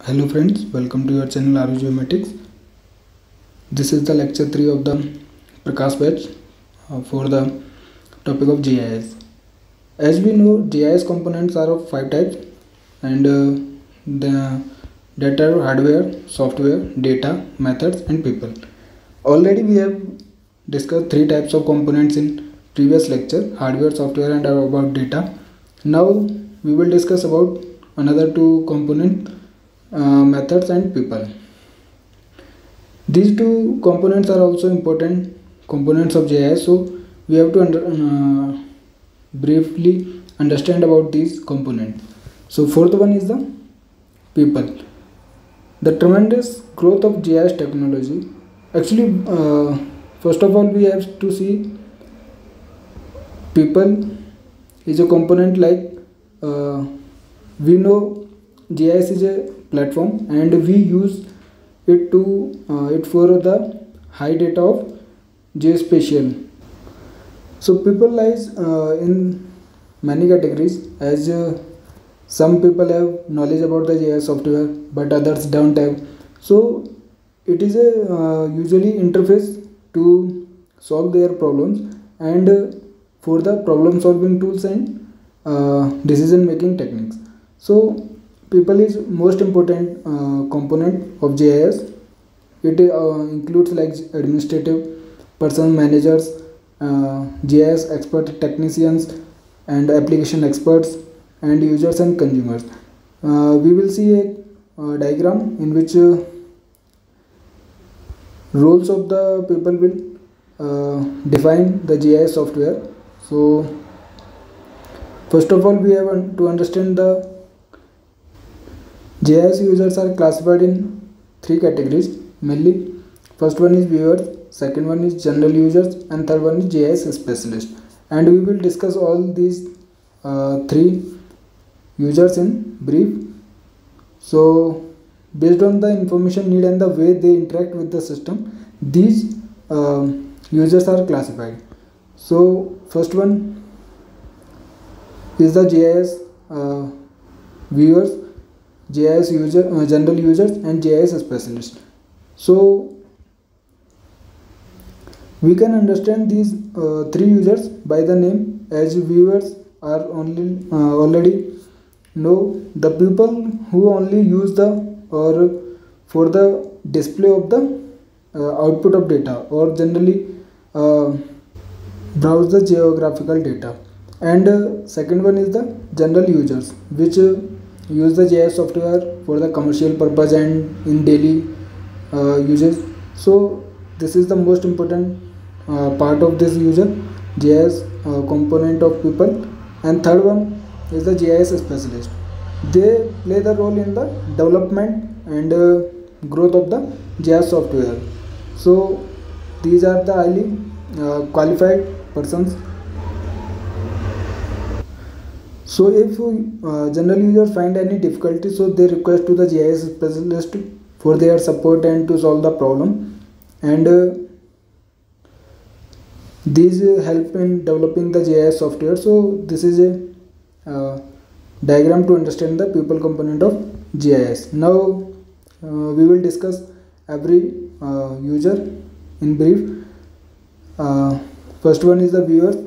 Hello friends, welcome to your channel RU Geomatics. This is the lecture 3 of the Prakash batch for the topic of GIS. As we know, GIS components are of 5 types and that are hardware, software, data, methods and people. Already we have discussed 3 types of components in previous lecture, hardware, software and about data. Now we will discuss about another 2 components, methods and people. These 2 components are also important components of GIS, so we have to briefly understand about these components. So fourth one is the people. The tremendous growth of GIS technology. Actually, first of all, we have to see people is a component like we know GIS is a platform and we use it for the high data of geospatial. So people lies in many categories, as some people have knowledge about the GIS software but others don't have. So it is a usually interface to solve their problems and for the problem solving tools and decision making techniques. So people is most important component of GIS. It includes like administrative person, managers, GIS expert technicians and application experts and users and consumers. We will see a diagram in which roles of the people will define the GIS software. So first of all, we have to understand the GIS users are classified in 3 categories mainly. First one is viewers, second one is general users and third one is GIS specialist. And we will discuss all these 3 users in brief. So based on the information need and the way they interact with the system, these users are classified. So first one is the GIS viewers, GIS user, general users and GIS specialist. So we can understand these 3 users by the name, as viewers are only already know the people who only use the or for the display of the output of data or generally browse the geographical data. And second one is the general users, which use the GIS software for the commercial purpose and in daily uses. So this is the most important part of this user GIS component of people. And third one is the GIS specialist. They play the role in the development and growth of the GIS software. So these are the highly qualified persons. So if general users find any difficulty, so they request to the GIS specialist for their support and to solve the problem. And these help in developing the GIS software. So this is a diagram to understand the people component of GIS. Now we will discuss every user in brief. First one is the viewers,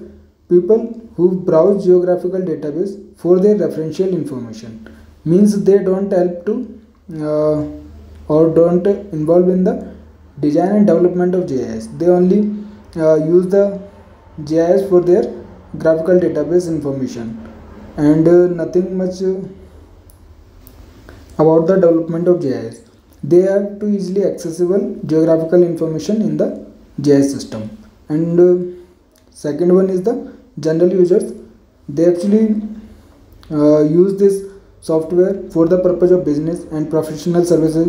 people who browse geographical database for their referential information. Means they don't help to or don't involve in the design and development of GIS. They only use the GIS for their graphical database information and nothing much about the development of GIS. They have to easily accessible geographical information in the GIS system. And second one is the general users. They actually use this software for the purpose of business and professional services,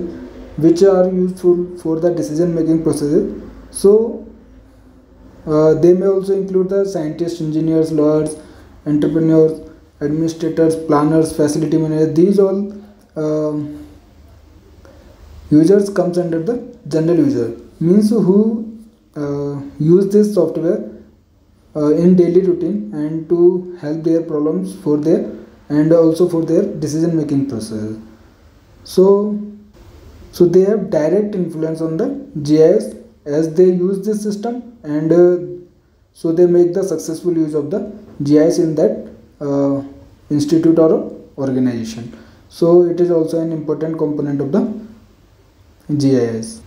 which are useful for the decision making processes. So they may also include the scientists, engineers, lawyers, entrepreneurs, administrators, planners, facility managers. These all users comes under the general user, means who use this software in daily routine and to help their problems for their and also for their decision making process. So they have direct influence on the GIS as they use this system, and so they make the successful use of the GIS in that institute or organization. So it is also an important component of the GIS.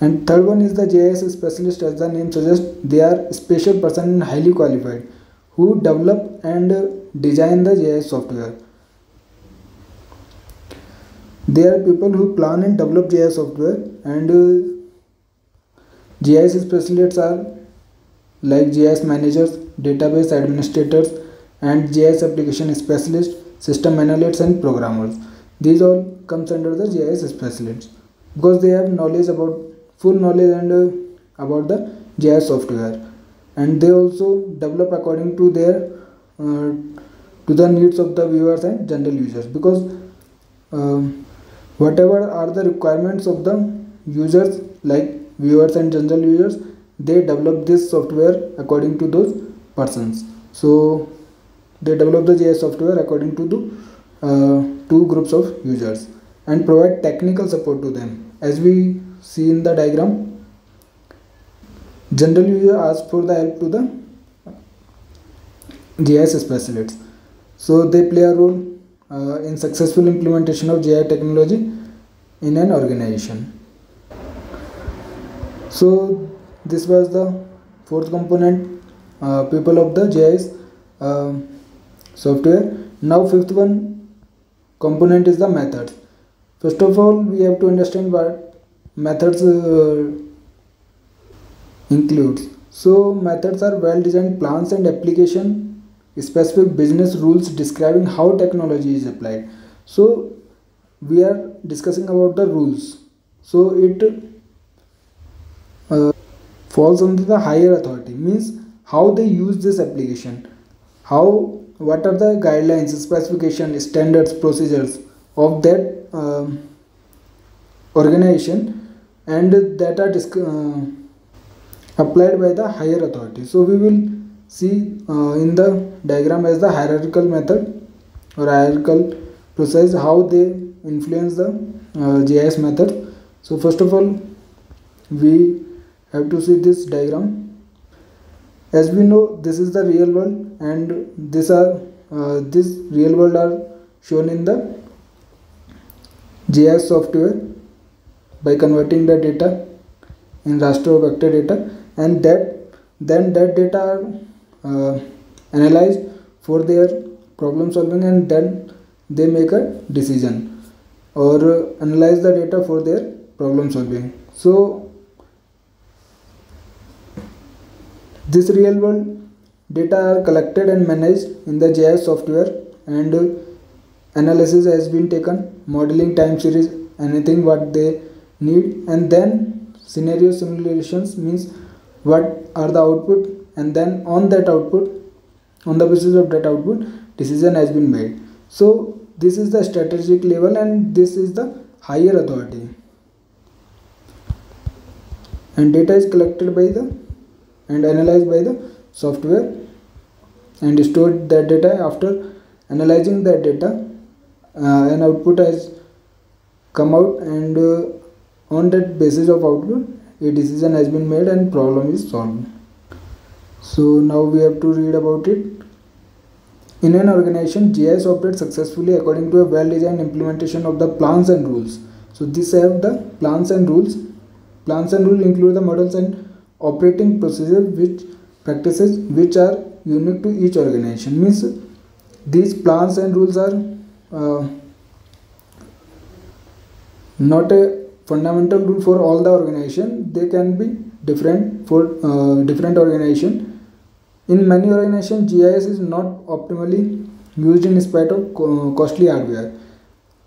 And third one is the GIS specialist. As the name suggests, they are special person and highly qualified who develop and design the GIS software. They are people who plan and develop GIS software, and GIS specialists are like GIS managers, database administrators, and GIS application specialists, system analysts, and programmers. These all comes under the GIS specialists because they have knowledge about full knowledge and about the GIS software, and they also develop according to their to the needs of the viewers and general users, because whatever are the requirements of the users like viewers and general users, they develop this software according to those persons. So they develop the GIS software according to the two groups of users and provide technical support to them. As we see in the diagram, general user asks for the help to the GIS specialists. So they play a role in successful implementation of GIS technology in an organization. So this was the fourth component, people of the GIS software. Now fifth one component is the methods. First of all, we have to understand what methods includes. So methods are well designed plans and application specific business rules describing how technology is applied. So we are discussing about the rules. So it falls under the higher authority, means how they use this application, what are the guidelines, specification, standards, procedures of that organization, and that are applied by the higher authority. So we will see in the diagram as the hierarchical method or hierarchical process, how they influence the GIS method. So first of all, we have to see this diagram. As we know, this is the real world, and this real world are shown in the GIS software by converting the data in raster or vector data, and then that data are analyzed for their problem solving, and then they make a decision or analyze the data for their problem solving. So this real world data are collected and managed in the GIS software, and analysis has been taken, modeling, time series, anything what they need, and then scenario simulations, means what are the output, and then on that output, on the basis of that output, decision has been made. So this is the strategic level, and this is the higher authority, and data is collected by the and analyzed by the software and stored that data. After analyzing that data, an output has come out, and on that basis of output, a decision has been made and problem is solved. So now we have to read about it. In an organization, GIS operates successfully according to a well-designed implementation of the plans and rules. So these have the plans and rules. Plans and rules include the models and operating procedures which practices which are unique to each organization. Means these plans and rules are not a fundamental rule for all the organization. They can be different for different organization. In many organizations, GIS is not optimally used in spite of costly hardware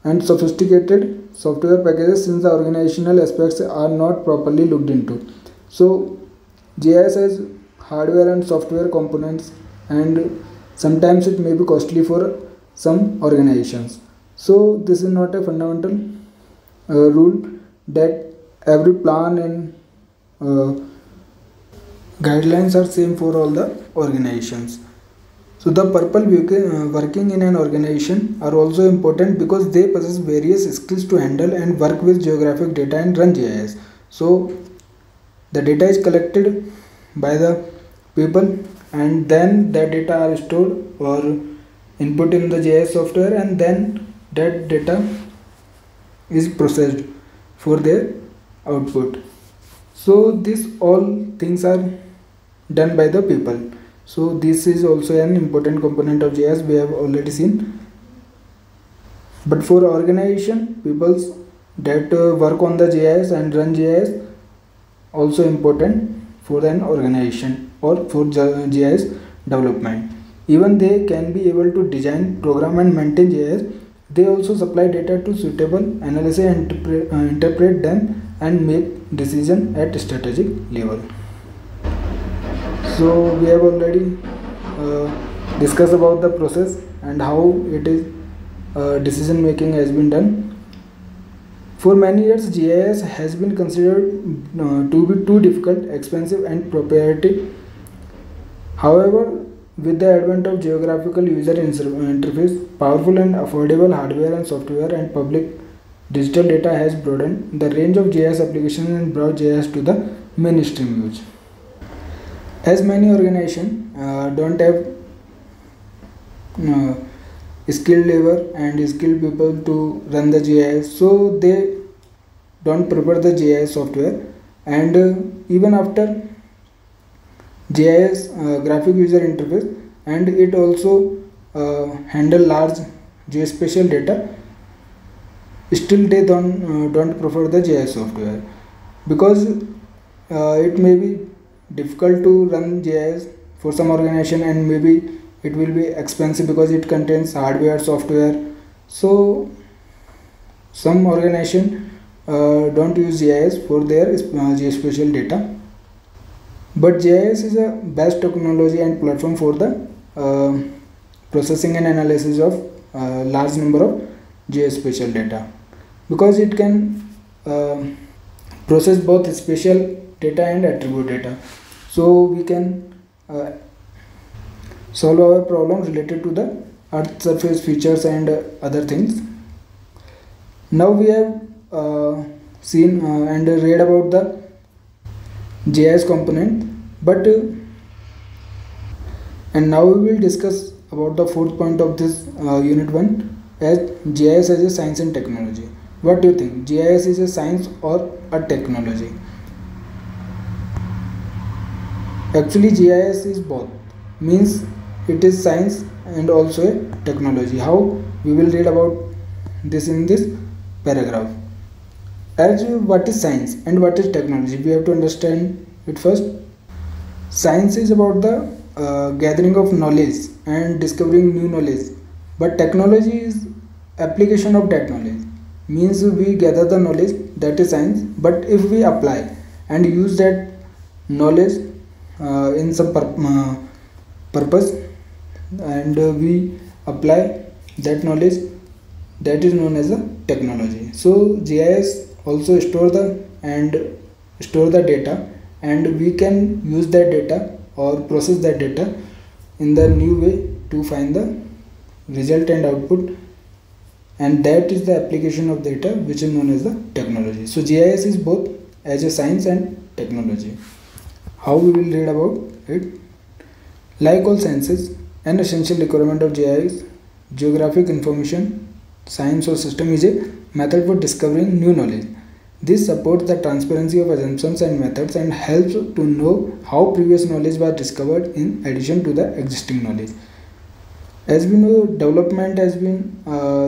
and sophisticated software packages, since the organizational aspects are not properly looked into. So GIS has hardware and software components, and sometimes it may be costly for some organizations. So this is not a fundamental rule that every plan and guidelines are same for all the organizations. So the people working in an organization are also important because they possess various skills to handle and work with geographic data and run GIS. So the data is collected by the people, and then that data are stored or input in the GIS software, and then that data is processed for their output. So these all things are done by the people. So this is also an important component of GIS we have already seen. But for organization, peoples that work on the GIS and run GIS also important for an organization or for GIS development. Even they can be able to design, program and maintain GIS. They also supply data to suitable analysis and interpret them and make decision at strategic level. So we have already discussed about the process and how it is decision making has been done. For many years, GIS has been considered to be too difficult, expensive and proprietary. However, with the advent of geographical user interface, powerful and affordable hardware and software, and public digital data has broadened the range of GIS applications and brought GIS to the mainstream use. As many organizations don't have skilled labor and skilled people to run the GIS, so they don't prepare the GIS software, and even after GIS graphic user interface, and it also handle large geospatial data, still they don't prefer the GIS software because it may be difficult to run GIS for some organization, and maybe it will be expensive because it contains hardware, software. So some organization don't use GIS for their geospatial data. But GIS is a best technology and platform for the processing and analysis of large number of geospatial data, because it can process both spatial data and attribute data. So we can solve our problem related to the earth surface features and other things. Now we have seen and read about the GIS component, but and now we will discuss about the fourth point of this unit 1 as GIS as a science and technology. What do you think? GIS is a science or a technology? Actually, GIS is both, means it is science and also a technology. How? We will read about this in this paragraph. As what is science and what is technology, we have to understand it first. Science is about the gathering of knowledge and discovering new knowledge, but technology is application of that knowledge, means we gather the knowledge, that is science, but if we apply and use that knowledge in some purpose, and we apply that knowledge, that is known as a technology. So GIS also store the data, and we can use that data or process that data in the new way to find the result and output, and that is the application of data which is known as the technology. So GIS is both as a science and technology. How we will read about it? Like all sciences, an essential requirement of GIS, geographic information science or system, is a method for discovering new knowledge. This supports the transparency of assumptions and methods and helps to know how previous knowledge was discovered in addition to the existing knowledge. As we know, development has been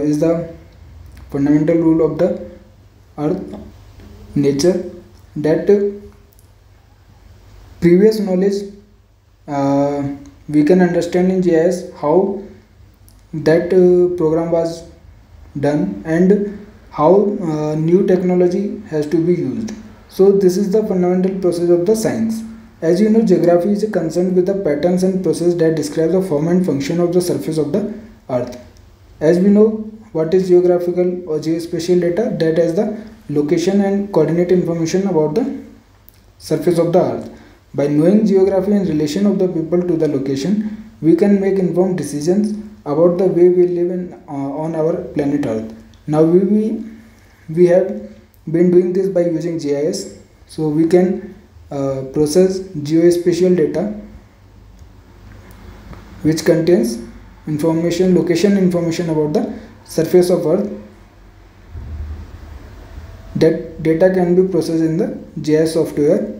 is the fundamental rule of the earth, nature, that previous knowledge we can understand in GIS how that program was done and how new technology has to be used. So this is the fundamental process of the science. As you know, geography is concerned with the patterns and process that describe the form and function of the surface of the earth. As we know, what is geographical or geospatial data? That is the location and coordinate information about the surface of the earth. By knowing geography and relation of the people to the location, we can make informed decisions about the way we live on our planet Earth. Now we have been doing this by using GIS. So we can process geospatial data which contains location information about the surface of Earth. That data can be processed in the GIS software,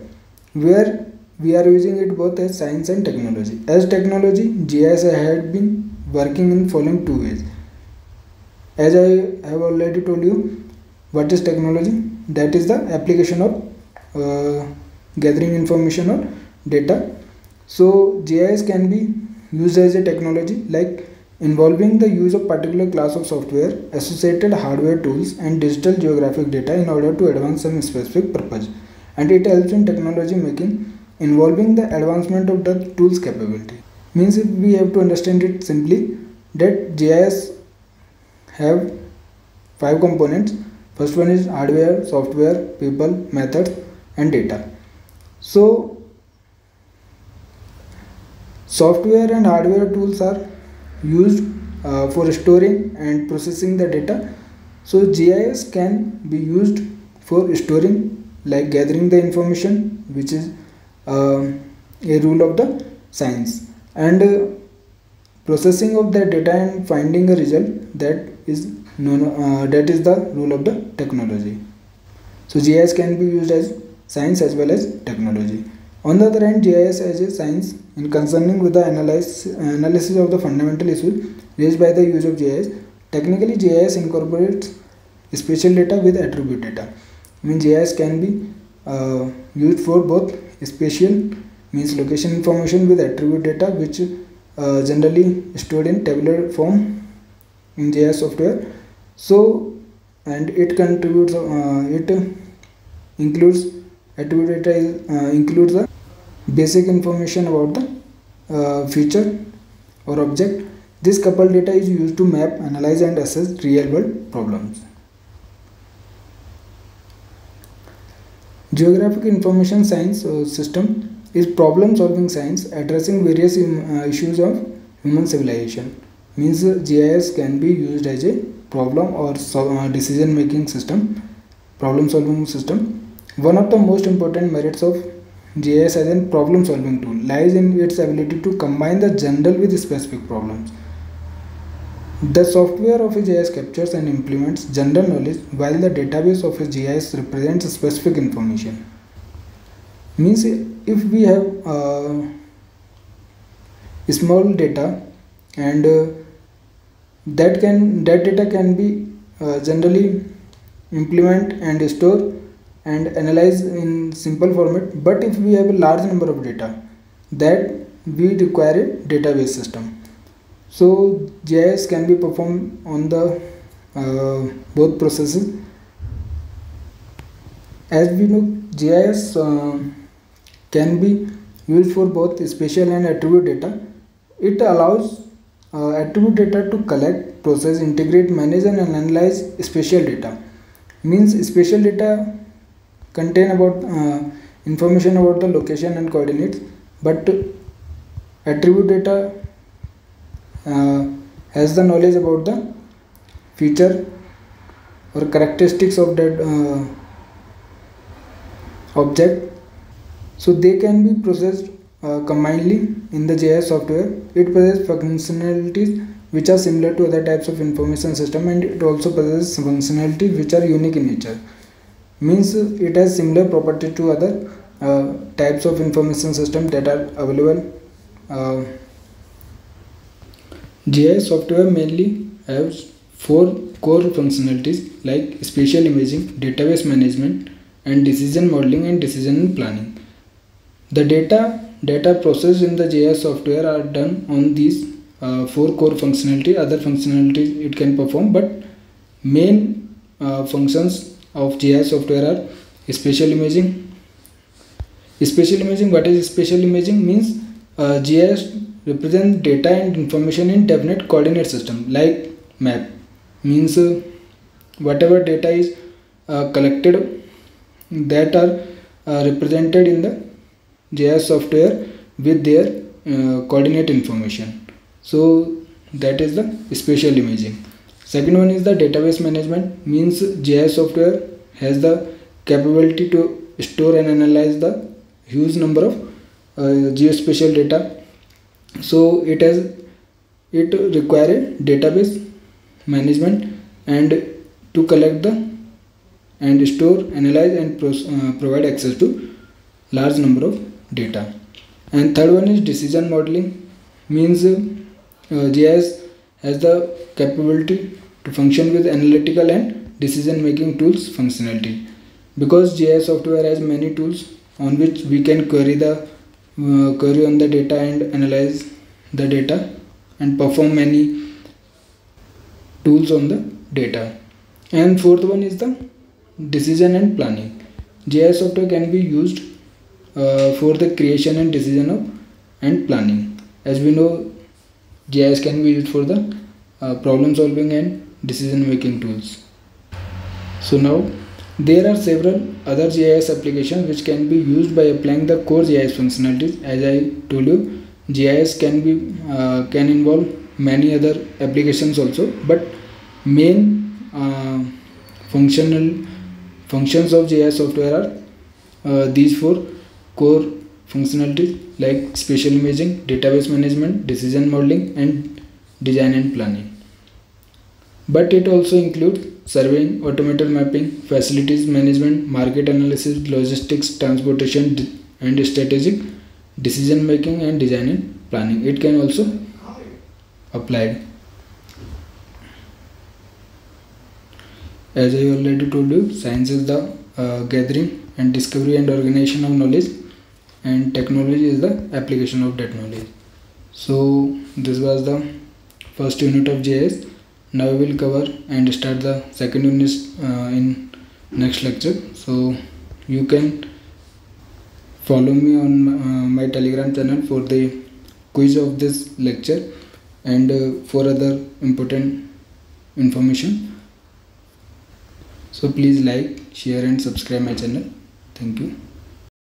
where we are using it both as science and technology. As technology, GIS had been working in following two ways. As I have already told you, what is technology? That is the application of gathering information or data. So GIS can be used as a technology, like involving the use of particular class of software, associated hardware tools and digital geographic data in order to advance some specific purpose. And it helps in technology making, involving the advancement of the tool's capability. Means, if we have to understand it simply, that GIS have 5 components. First one is hardware, software, people, methods and data. So software and hardware tools are used for storing and processing the data. So GIS can be used for storing, like gathering the information, which is a rule of the science, and processing of the data and finding a result, that is the rule of the technology. So GIS can be used as science as well as technology. On the other hand, GIS as a science in concerning with the analysis of the fundamental issues raised by the use of GIS. Technically, GIS incorporates spatial data with attribute data. Means GIS can be used for both spatial, means location information, with attribute data, which generally stored in tabular form in GIS software. So, and it contributes, it includes attribute data includes the basic information about the feature or object. This coupled data is used to map, analyze and assess real world problems. Geographic information science system is problem solving science addressing various issues of human civilization. Means GIS can be used as a problem or decision making system, problem solving system. One of the most important merits of GIS as a problem solving tool lies in its ability to combine the general with specific problems. The software of a GIS captures and implements general knowledge, while the database of a GIS represents specific information. Means if we have small data, and that data can be generally implement and store and analyze in simple format. But if we have a large number of data, that we require a database system. So GIS can be performed on the both processes. As we know, GIS can be used for both spatial and attribute data. It allows attribute data to collect, process, integrate, manage and analyze spatial data. Means spatial data contain about information about the location and coordinates, but attribute data has the knowledge about the feature or characteristics of that object. So they can be processed combinedly in the GIS software. It possesses functionalities which are similar to other types of information system, and it also possesses functionalities which are unique in nature. Means it has similar property to other types of information system that are available. GIS software mainly has 4 core functionalities, like spatial imaging, database management, and decision modeling and decision planning. The data processed in the GIS software are done on these 4 core functionality. Other functionalities it can perform, but main functions of GIS software are spatial imaging. Spatial imaging, what is spatial imaging? Means GIS represents data and information in definite coordinate system, like map. Means whatever data is collected, that are represented in the GIS software with their coordinate information. So that is the spatial imaging. Second one is the database management, means GIS software has the capability to store and analyze the huge number of geospatial data. So it require a database management and to collect the and store, analyze and provide access to large number of data. And third one is decision modeling, means GIS has the capability to function with analytical and decision making tools functionality, because GIS software has many tools on which we can query on the data and analyze the data and perform many tools on the data. And fourth one is the decision and planning. GIS software can be used for the creation and decision of and planning. As we know, GIS can be used for the problem solving and decision making tools. So now there are several other GIS applications which can be used by applying the core GIS functionalities. As I told you, GIS can involve many other applications also, but main functions of GIS software are these four core functionalities, like spatial imaging, database management, decision modeling, and design and planning. But it also includes surveying, automated mapping, facilities management, market analysis, logistics, transportation, and strategic decision making and design and planning. It can also applied. As I already told you, science is the gathering and discovery and organization of knowledge, and technology is the application of that knowledge. So this was the first unit of GIS. Now we will cover and start the second unit in next lecture. So you can follow me on my Telegram channel for the quiz of this lecture and for other important information. So please like, share and subscribe my channel. Thank you.